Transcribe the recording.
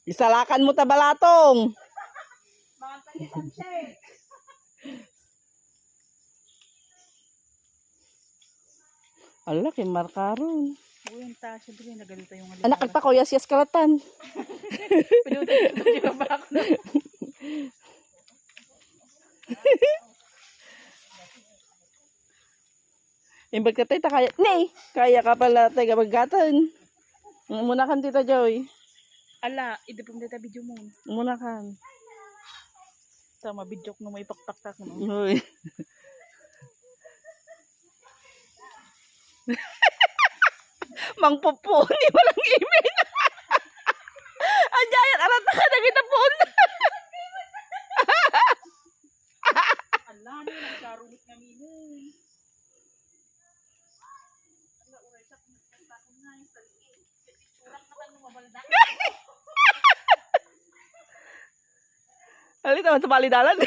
Isalakan mo tabalatong. Mga talitan siya eh. Ala, kay Markaron. Uy, ang tasya din. Nagalita yung Anak, agpakuyas-yas kalatan. Pinutin ba ako na? Imbag ka tayo, kaya. Nay! Kaya ka pala tayo kapagkatan. Muna kan, Tita Joy. Ala, hindi pong data video mo. Muna kan. Tama, bidyok na may pakpak no? Uy. Mang pupuni, walang email. Anjayan, arata ka na kita po. Ala, ano yung nagkarumit kami nun. Ala, uray siya, pinagkanta ko nga yung salki. Surak na lang lumabalda. Halika naman sa palidalan.